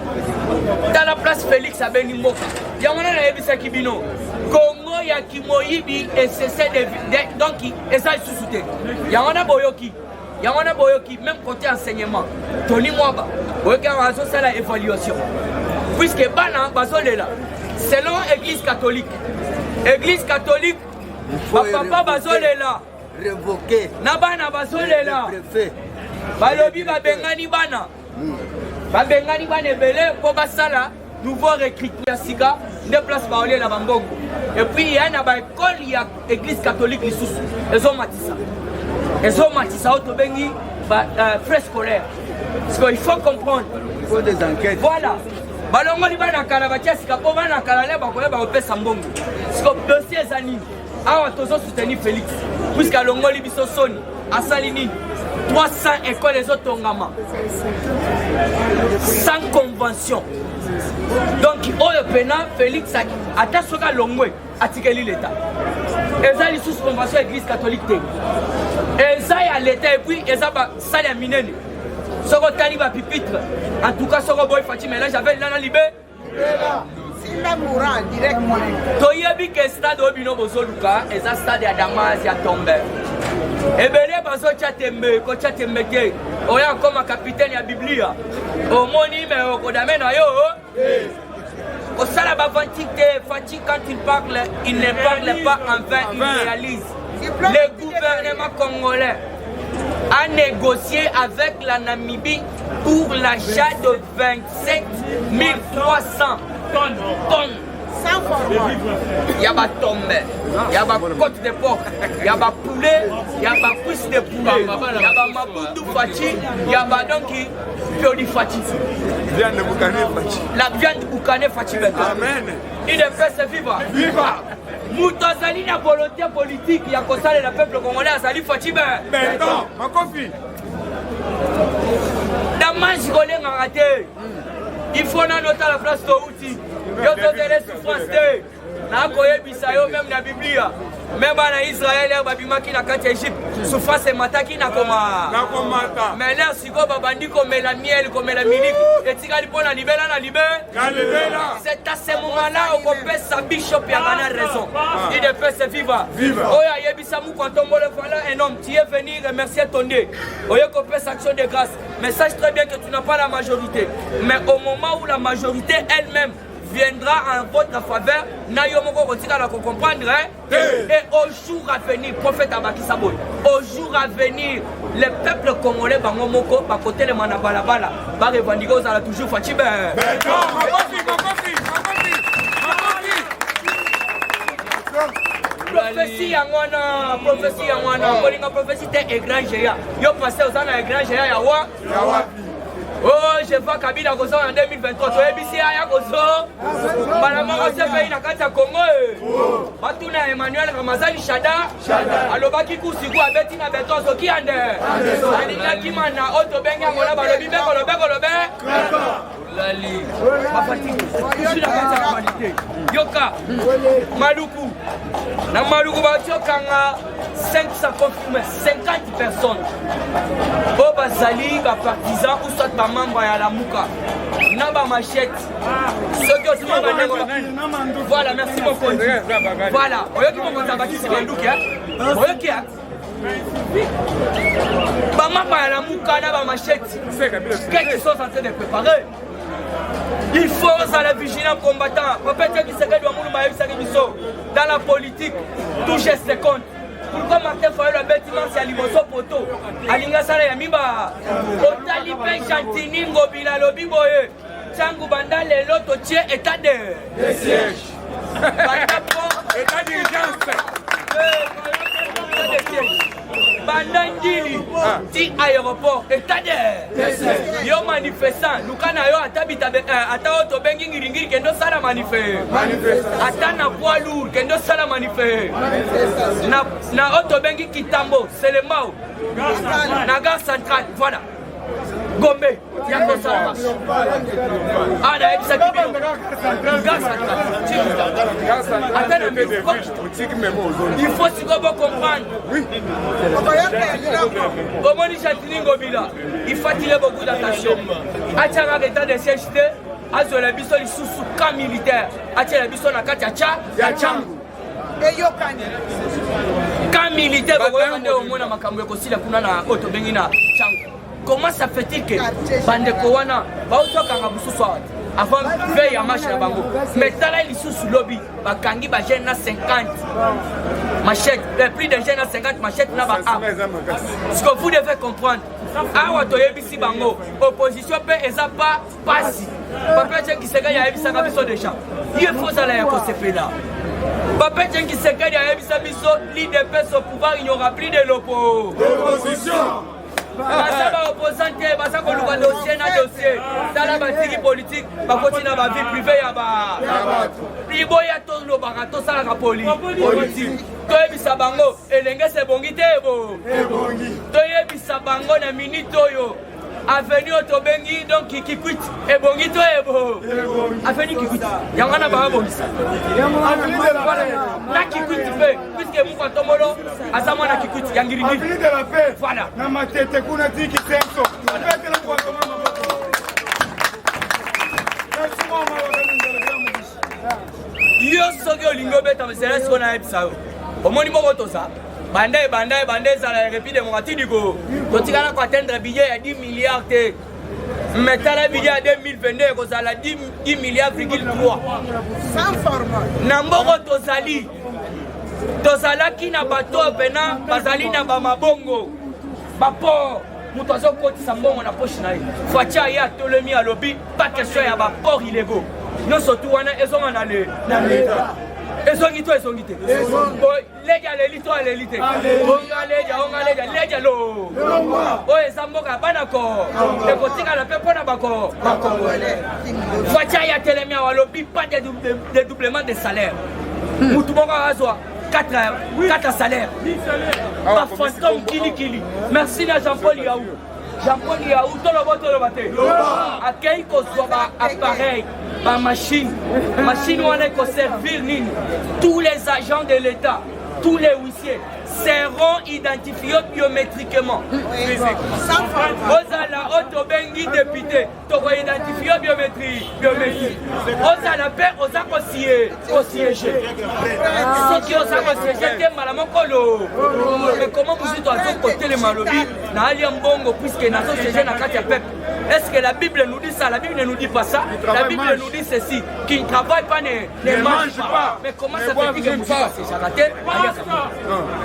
Dans la place Félix à Benimboka. Il y a un ebisa kibino. Congo ya Kimoyibi et cessé de donc et ça sous-souté. Il y a un boyoki. Il y a un boyoki même côté enseignement. Tony Mwaba. Boyoki a ça la évaluation. Puisque bana bazolela selon l'église catholique. Église catholique papa bazolela révoqué. Na bana bazolela. Balobi babengani bana. Babengani bana belé pour basala nouveau recrutement sika de place baolela na bambongo. Et puis il y a na ba école il y a église catholique lisusu. Ezo matisa auto bengi frais scolaire. Parce qu'il faut comprendre. Il faut des enquêtes. Voilà. Balongo li bana kala batia sika po bana kala le bakoya ba opesa mbongo. Parce que dossier zani. Awa tozo soutenir Félix. Puisque longo li biso soni asali nini 300 écoles les autres tongama. Sans convention. Donc oyo pena Félix ata soka longwe atikeli l'état. Eza li sous convention église catholique te. Eza ya l'état et puis eza ba sali ya minene. Soko tali ba pipitre. En tout cas soko boy Fatima là j'avais là libé. Sila mourant direct. Toyebi que stade obino bozoluka eza stade ya Damas ya Tombe. Ebele bazo chatembe ko chatembe ke. Oya comme capitaine ya Biblia. Omoni me okodame na yo. Au Salaba Fati, quand il parle, il ne parle pas en vain, il réalise. Le gouvernement congolais a négocié avec la Namibie pour l'achat de 27 300 tonnes. Sans format. Il y a des tombes, il y a des côtes de porc, il y a des poulets, il y a des cuisses de poulet, il y a des maboutou fati, il y a des donki pioli fati. La viande boucané fati. Amen. Il est fait se vivre. Viva. Moutazali na volonté politique, il y a que ça le peuple congolais a sali fati. Ben non, ma copine. Damas golé raté. Il faut noter la place de Outi. Yo te les souffrances. nakoyebisa yo même na biblia même bana israel babimaki na kati ya Égypte souffrance emataki nakomata mais l'air siko babandi komela miel komela miliki etikali mpo na libela na libela c'est à ce moment-là okopesa bishop ya bana raison il de peut se vivre oyo ayebisa mukantombole voilà un homme tu es venu remercier ton Dieu oyo kopesa action de grâce mais sache très bien que tu n'as pas la majorité mais au moment où la majorité elle-même viendra en votre faveur, comprendre et au jour à venir, prophète Abakisaboy, au jour à venir, le peuple congolais Bangomoko, à côté de Manabalabala, va revendiquer aux ala toujours Fatibé. Prophétie Yangwana, prophétie t'es un grand géant. Yo passé aux ans un grand géant Yawa. Oh, je vois Kabila Gozo en 2023. Tu es ici à Gozo. Madame, on s'est fait une carte à Congo. Batuna Emmanuel Ramazani Chada. Alors, Bakikou Sikou a Bettina Beton Soki Ande. Alina Kimana, Otto Benga, Mola Balobi, Balobe. Lali. Ma fatigue. Je suis la carte à l'humanité. Yoka. Maluku. Na Maluku Batiokanga. 500 confirmés, 50 personnes. Au Bazali, partisans ou soit ma membre à la Mouka. Naba machette. Ceux qui ont voilà, merci beaucoup. Voilà. Oyo qui m'ont tabaki c'est Bandouki. Oyo qui a. Bama à la Mouka, Naba machette. Quelque chose en train de préparer. Il faut à la vigilance combattant. Peut-être que c'est dans la politique, tout geste compte. Pourquoi Martin Fayol a bâtiment c'est à Limoso Poto Alinga Sala Yamiba Otali Pen Chantini Ngobila Lobi Boye Tchangu Banda Lelo Totie état de siège état d'urgence Banda Ndili Ti aéroport état de yo manifestant Lukana yo atabita ata oto bengi ngiringiri kendo sala ata na poids lourd kendo sala na oto bengi Kitambo Selemao na gare centrale voilà Gombe yako sala ada ekisa kibino gare centrale il faut si vous comprendre comment dit Chantini Ngobila il faut attirer beaucoup d'attention attirer l'état de siège azo la biso li sous camp militaire attirer la biso na kati ya Tchangu camp militaire au mona makambo ekosila kuna na oto bengi na Tchangu. Comment ça fait-il que bandeko wana baotokanga bususu avant veille ya marche na bango mais tala li sous lobby bakangi ba jeune na 50 machette le prix de jeune na 50 machette na ba ce que vous devez comprendre awa toyebisi bango opposition pe eza pas pasi papa qui se gagne yebisa ka biso déjà il faut ça la kosepela papa qui se gagne yebisa biso l'IDP au pouvoir il n'y aura plus de l'opposition. Basaba opposante, basako luka dossier na dossier. Tala batiki politique, bakoti na ba vie privée ya ba. Liboya to lo barato sala ka politique. Toyebisa bango, elenge se bongi te bo. Toyebisa bango na minute oyo. Avenue Otobengi donc qui quitte et bongi to ebo. Avenue qui quitte. Yangana ba bongisa. Na qui quitte fait puisque Mouka Tomolo azama na qui quitte yangiringi. Avenue de la paix. Voilà. Na matete kuna tiki senso. Pete na kwa tomama. Yo soki olingo beta mesela siko na ebisa. Omoni moko tosa. Bande ça la répit démocratique du go. Quand il a atteindre billet à 10 milliards de mais le billet à 2022 que ça la 10 milliards,3 sans format. Namboko tozali. Tozala ki na bato pena bazali na ba mabongo. Bapo muto azokoti sambongo na poche na ye. Fatia ya tolemi à lobby pas question ya ba port illégaux. Non surtout wana ezonga na l'état. Ezongito ezongite. Leja lelito alelite. Onga leja lo. Oye samboka banako. Ekotika la pepo na bako. Fatia ya telemia walobi pas de dédoublement de salaire. Mutu moko azwa 4 salaires. Pas fantôme kili. Merci na Jean-Paul Yaou. Jean-Paul Yaou tolo bote. Akei ko soit appareil. ma machine on est qu'on servir nini. Tous les agents de l'État, tous les huissiers seront identifiés biométriquement. Ozala Otobengi député, tu vas identifier biométrie. Ozala père, osa siéger. Ceux qui osent siéger, c'est malamokolo. Mais comment vous êtes à côté les malobi, na aliambongo puisque na siéger na katia peuple. Est-ce que la Bible nous dit ça? La Bible ne nous dit pas ça. La Bible nous dit ceci, qui ne travaille pas, ne mange pas. Mais comment ça fait que vous passez?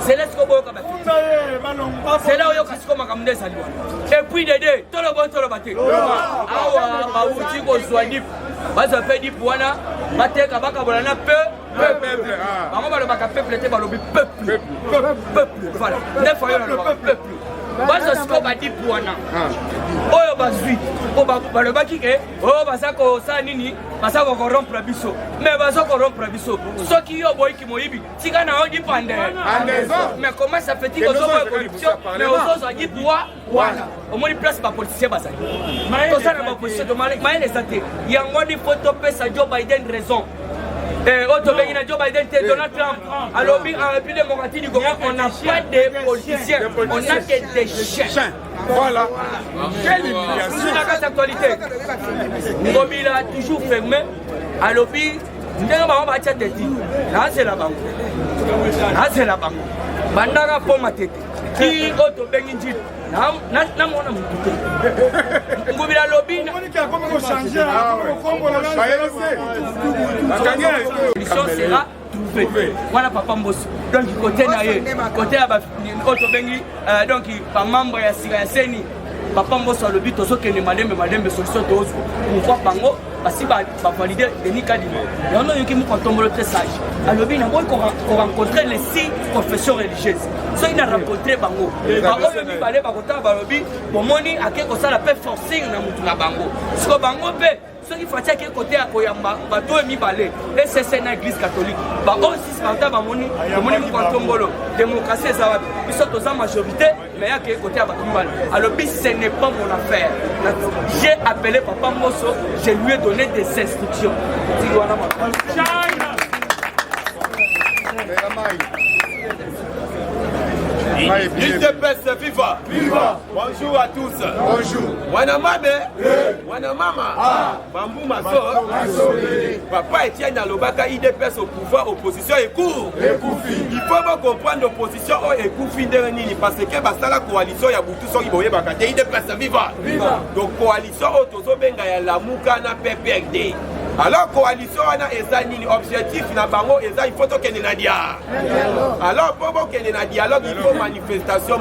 C'est là où il y a et puis Dédé, tout le bon, tout le matin. Ah, tu as dit, vas-y, fais du poana, batte, kabaka, bolana, peuple. Maman, le bac à peuple était balobi, peuple. Voilà, 9 fois, le peuple. Vas-y, ce qu'on va dire poana. Oh, bazui, oh, le bac qui est, oh, bazako, ça, nini, bazako, rompre la biseau. Mais bazako, rompre la biseau. Ceux qui ont boy qui m'ont dit, si on a dit pandé. Mais comment ça fait-il qu'on soit corruption? Mais aux autres, on dit poids, voilà. Au moins, il place pas politicien, bazaki. Tout ça, dans ma position de Mali, les athées. Il y a un mot de photo, ça, Joe Biden raison. Joe Biden, Donald Trump. Alors, en République démocratique du Congo, on n'a pas de politiciens, on a que des chiens. Voilà. Quelle humiliation. C'est la carte d'actualité. Comme il a toujours fermé, à l'objet, nous avons un chat de dit. Là, c'est la banque. Bandara pour ma tête. Qui auto bengi na mona mutuke ngubila lobby na sera trouvé. Voilà papa Mbosso. Donc côté côté auto bengi donc pas membre ya Seni. Papa Mbosso le but ozo kene madembe solution to ozo. Pourquoi bango parce que va valider Denis Kadima. Et on a eu qui me tombe très sage. Alors bien on rencontrer les 6 confessions religieuses. So il a rencontré bango. Bango même balé bakota balobi bomoni akeko ça la paix forcing na mutu na bango. Ce que bango pe ceux qui font ça côté à Koyamba bato mi balé et c'est une église catholique. Ba aussi ça ba moni ko tombolo démocratie ça va. Ils sont aux majorité mais à côté à bato mi balé. Alors bis ce n'est pas mon affaire. J'ai appelé papa Mbosso, je lui ai donné des instructions. UDPS viva! Viva! Bonjour à tous! Bonjour! Wanamame! Wanamama! Bambou Maso! Papa Etienne Alobaka, UDPS au pouvoir, opposition et court! Il faut comprendre l'opposition et Koufi parce que la coalition y a beaucoup de gens qui UDPS viva! Donc coalition autozo benga ya lamuka na PPRD. Alors coalition wana eza nini objectif na bango eza il faut to kende na dia. Alors pour kende na dialogue il faut manifestation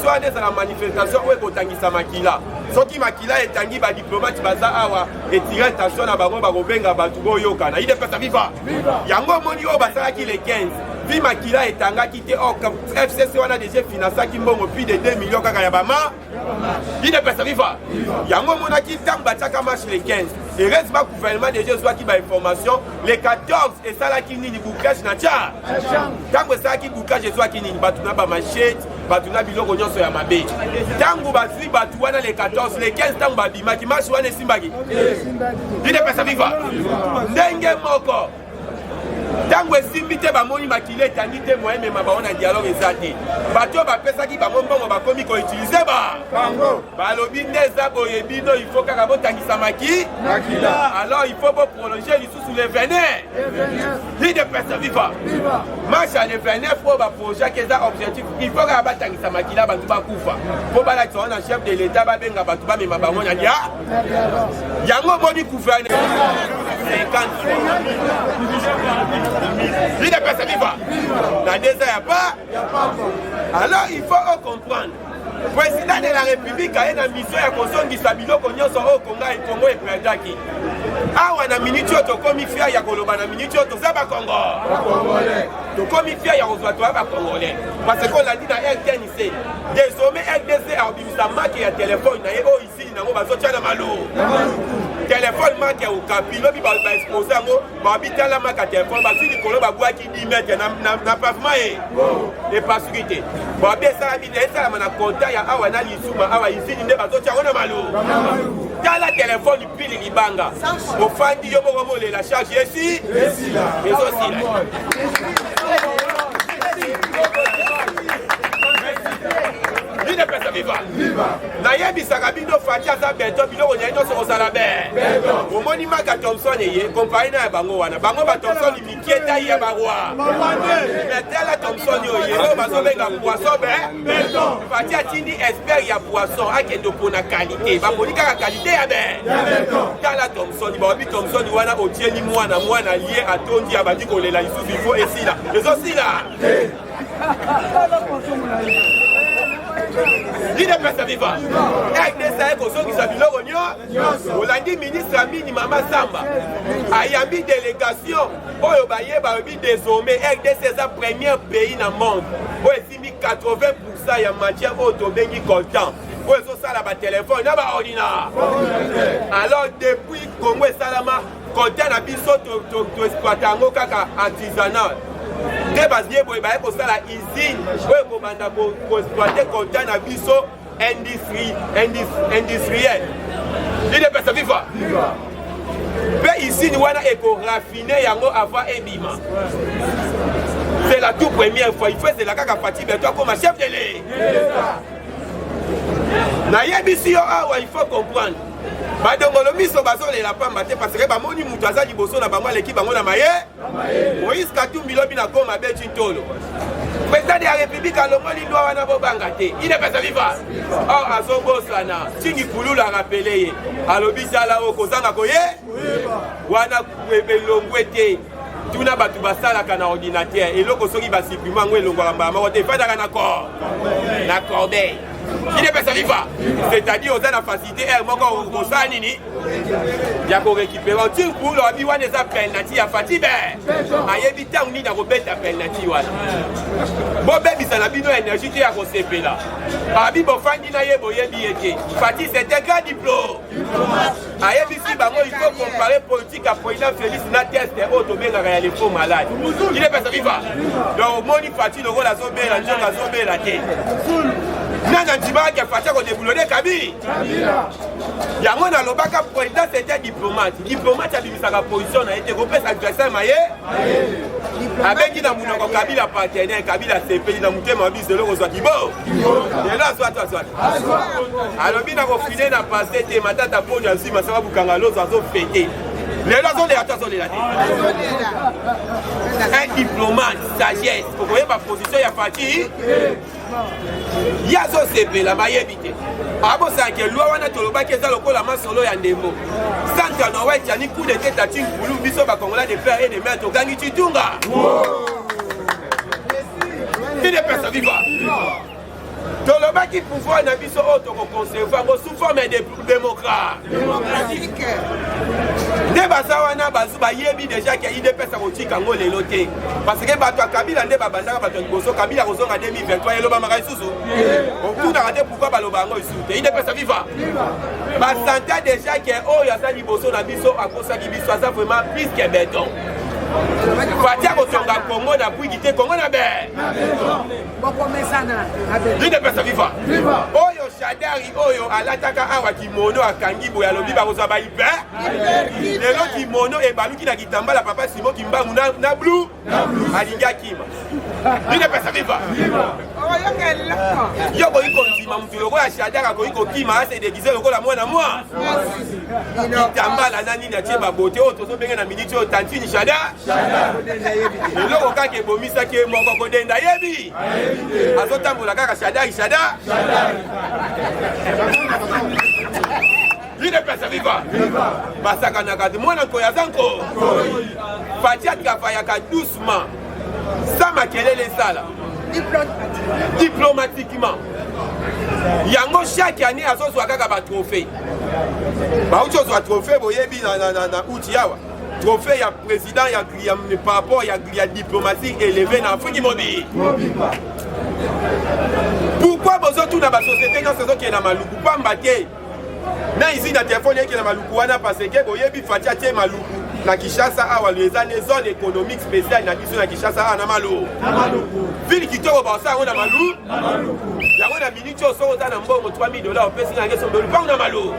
wana za la manifestation où ekotangisa makila. Soki makila etangi ba diplomate baza awa etire attention na bango ba kobenga batu boyoka na ide pesa viva. Yango moni o basala ki le 15. Vi makila etanga kite o FCC wana déjà financé ki mbongo plus de 2 millions kaka ya bama. Ide pesa viva. Yango mona ki tamba chaka marche le 15. Et reste pas gouvernement déjà soit qui ba information les 14 et ça là qui ni boucage na tia. Tango ça qui boucage soit qui ni batuna ba machette, batuna biloko nyonso ya mabe. Tango bazwi batu wana les 14, les 15 tango ba bima ki marche wana simbaki. Ide pesa viva. Ndenge moko. Tango esimbi te bamoni makile etangi te moyen mema baona dialogue eza te bato bapesaki bango mbongo bakomi koutilize bango balobi nde eza boye bino il faut kaka botangisa makila alors il faut prolonger lisusu le 29 ide pesa viva marche le 29 po baprojet eza objectif il faut kaka batangisa makila bantu bakufa po balakisa wana chef de l'état babenga bato bamema bango na dia yango moni gouverneur 50 il est personne viva. Dans des heures, pas. Alors il faut comprendre. Le président de la République a une mission à construire du Sabilo Konyo au Congo et Congo et Perdaki. Ah, on a minute au comifia Yakoloba, na minute au Zaba Congo. Le comifia Yarozoa Congolais. Parce qu'on l'a dit dans RTNC. Désormais, RDC a obligé sa marque et un téléphone. Ici, il n'a pas besoin de malo. téléphone marque au capi lobi ba exposer ngo ba bitala marque téléphone ba sili kolo ba boaki 10 mètres na pavement et pas sécurité ba bien ça habite ça na compta ya awa na lisuma awa ici nde ba to tia ona malo tala téléphone pili libanga ofandi yo moko mole la charge ici là et aussi là Viva pesa viva. Na yebi sakabino fatia za beto biloko nyanyo so sala be. Omoni maka Thompson ye compagnie na bango wana. Bango ba Thompson mikieta ya barwa. Metela Thompson yo ye o bazo benga poisson be. Fatia tindi expert ya poisson akendo pona qualité. Ba polika ka qualité ya be. Tala Thompson ba bi Thompson wana otieni mwana lié atondi abadi kolela isusu ifo esila. Ezo sila. L'idée pesa viva. Avec des sacs au son qui s'habille au lundi ministre Amini Mama Samba. Ayambi délégation. Oyo baye babi désormais avec des ces premiers pays dans le monde. Oyo simi 80% ya matière auto bengi content. Oyo so sala ba téléphone na ba ordinateur. Alors depuis Congo et Salama content na biso to exploiter ngo kaka artisanal. Des basiers pour aller pour ça la usine, pour banda pour exploiter content na biso industriel. Il est pas vivre. Mais ici nous avons éco raffiné yango avant ebima. C'est la toute première fois. Il faut c'est la kaka partie mais toi comme chef de l'État. Na yebisi yo awa il faut comprendre. Badongolo miso bazole la pamba te parce que ba moni mutu aza liboso na bango l'équipe bango na maye Moïse Katumbi lobi na koma beti ntolo président de la République alongoli doa wana bobanga te il est pas vivant oh azobo sana tingi kulula rappelé ye alobi sala o kozanga koye wana belongwe te tuna batu basala kana ordinateur eloko soki ba supprimer ngo elongo lamba ma te fada kana na corbeille. Il est pas vivant. C'est-à-dire aux la facilité air moko au sanini. Ya ko récupérer tin pour lo bi wana za penalty ya Fatibe. Ayebi tangu ni na ko beta penalty wana. Bo bebi sana bino énergie te ya ko sepela. Abi bo fandi na yebo yebi ete. Fati c'est un grand diplôme. Ayebi si bango il faut comparer politique à président Félix na test auto benga ya les faux malades. Il est pas vivant. Donc moni Fati lo la zobela njonga zobela te. Nana Djibara qui a fait qu'on déboulonné Kabila. Yango na lobaka président c'était diplomate. Diplomate a bimisa la position a été repéré sa adversaire maye. Avec qui na munoko Kabila partenaire Kabila CP na mutema biso le kozwa kibo. Et là soit. Alors bina ko finé na passé te matata po na nzima ça va bukanga lozo azo fêter. Les lois sont les attentions de la un diplomate, sagesse, vous voyez ma position, il y a Fati. Il y a ce CP, la maille évitée. Abo sanke loi wana toloba keza lokola masolo ya ndemo. Santa no wa tiani coup de tête à tin pulu biso ba kongola de père et de mère to gangi chitunga. Il est personne vivant. Toloba qui pouvoir na biso auto conserver sous forme de démocrate. Démocratique. Debasa wana bazuba yebi déjà que il dépêche à otika ngo lelo te. Parce que bato Kabila nde babandaka bato liboso Kabila kozonga 2023 eloba maka isusu. On a raté pourquoi baloba ngo isusu. Il dépêche à vivre. Ba santa déjà que oh ya sa liboso na biso akosa biso ça vraiment plus que béton. Fatia kotonga Congo na puigité Congo na be. Il dépêche à vivre. Oyo Shadari oyo alataka awa kimono akangi boya lobi ba kozaba hyper. Lelo kimono e baluki na kitambala papa Simon Kimbangu na blue alinga kima. Il dépêche à vivre. Yo ko iko kima mutu loko ya Shadara ko iko kima ase déguisé loko la mwana moi. Kitambala nani na tieba bote o tozo benga na minute o tantini Shadara. Lelo ka ke bomisa ke moko ko denda yebi. Azotambola kaka Shadara. Il est pas vivant. Basaka nakati mwana koya zanko. Fatia kafayaka doucement. Ça m'a kelele sala. Diplomatiquement. Yango chaque année azozwa kaka ba trophée. Ba ucho zwa trophée boyebi na uti yawa. Trophée ya président ya par rapport ya diplomatie élevé na Afrique mobile. Pourquoi besoin tout dans la société quand c'est qui est dans maluku pamba te na ici na telefone yeke na maluku wana parce que boyebi Fati atie maluku na Kinshasa awa leza ne zone économique spéciale na biso na Kinshasa ana malo ville kitoko ba sa na malu yango na minute o so za na mbongo $3000 opesi na ngeso do lupango na malo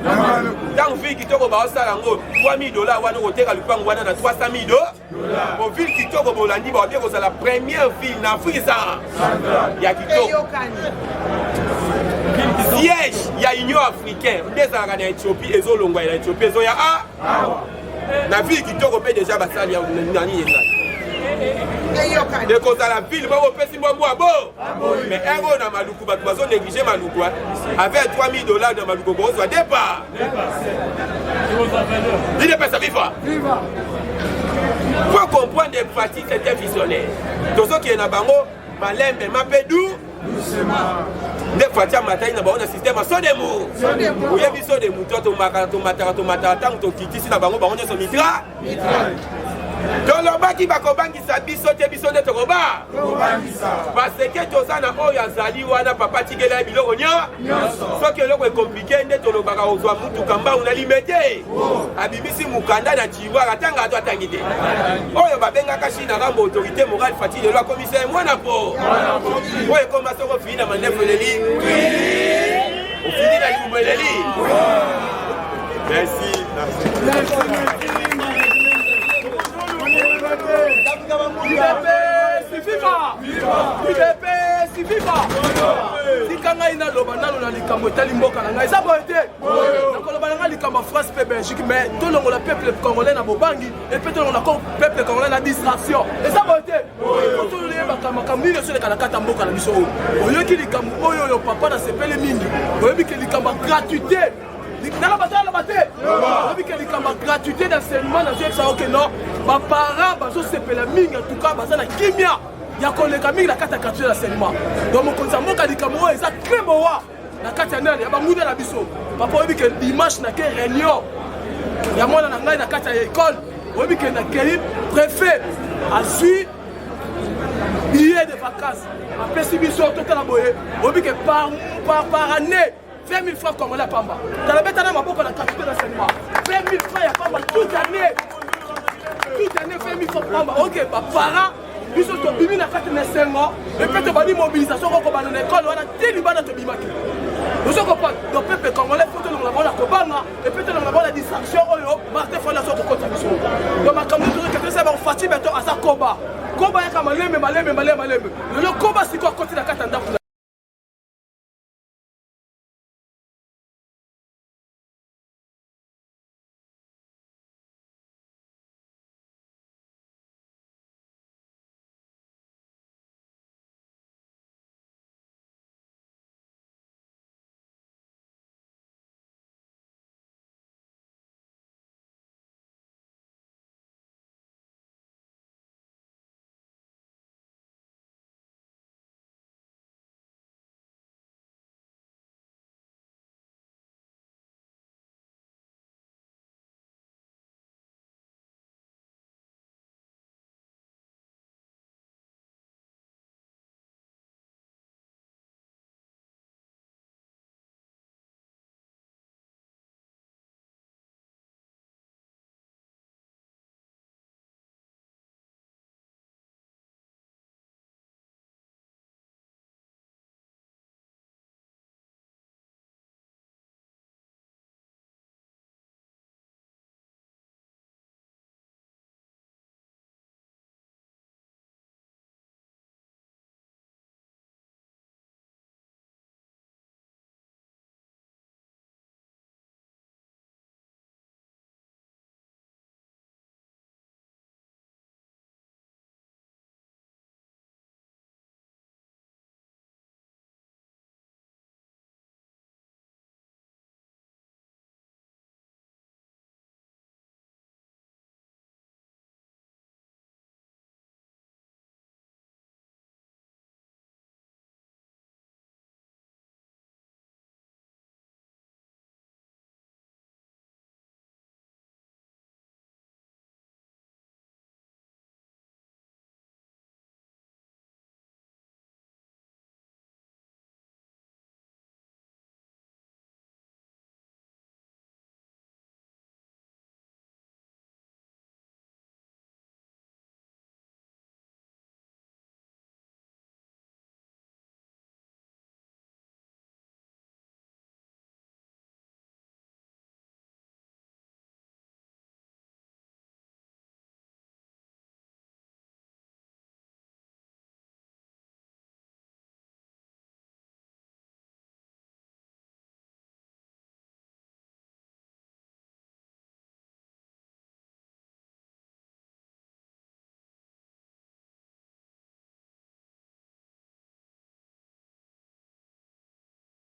tant ville kitoko ba sa yango $3000 wana oteka lupango wana na $300,000 pour ville kitoko bolandi ba bien ko la première ville na Afrique ya kitoko siège ya Union africaine ndezaka na Éthiopie ezolongwa ya Éthiopie ezoya na ville kitoko pe déjà basali ya nani yezali de cause la ville moko pesi mbombo abo mais ero na maluku bato bazo négliger maluku avec $3,000 na maluku ko soit départ il dépasse viva pour comprendre des pratiques c'était visionnaire tous ceux qui na bango malembe mapedou nde Fatia matai na bango na système sodemu oyebi sodemu to mataka tango tokitisi na bango nyonso mitra tolobaki bakobangisa biso te biso nde tokoba parce que toza na oyo azali wana papa tigela ya biloko soki eloko ekomplike nde tolobaka kozwa mutuka mbangu na limete abimisi mukanda na tiroir atanga ato atangi te oyo babengaka chine akambo autorité morale Fati lelo akomisa mwana po oyo ekoma soko ofini na mandefu eleli ofini na libumu eleli merci. Sikanga ina loba nalo na likambo etali mboka na ngai eza boye te nakoloba na ngai likambo France pe Belgique mais tolongola peuple congolais na bobangi epe tolongola peuple congolais na distraction eza boye te toloyebaka makambo mingi esoleka na kati ya mboka na biso oyo oyoki likambo oyo papa na sepele mingi oyebi ke likambo gratuité la gratuité d'enseignement dans ce sens que non ma parents bazo sepela mingi en tout cas bazana kimia ya koleka mingi la kata gratuité d'enseignement donc mon konza moka likambo eza très beau na kata nani ya banguda na biso papa oyebi ke dimanche na ke réunion ya mwana na ngai na kata ya école oyebi ke na keli préfet azui billet de vacances apesi biso totala boye oyebi ke par année 20 000 francs congolais à Pamba. Dans la bête, on a beaucoup de capitaux d'enseignement. 20 000 francs à Pamba toute année. Toute année, 20 000 francs à Pamba. Ok, bah, parents, ils sont tombés dans la carte d'enseignement. Et puis, tu vas dire mobilisation, on va dans l'école, on a des libans dans le bimaki. Nous sommes capables, le peuple congolais, il faut que nous avons la cobanga. Et puis, nous avons la distraction, Martin Fondation de Côte d'Amission. Donc, ma communauté, quelqu'un s'est fait fatigué à sa combat. Combat, il y a malembe. Le combat, c'est quoi?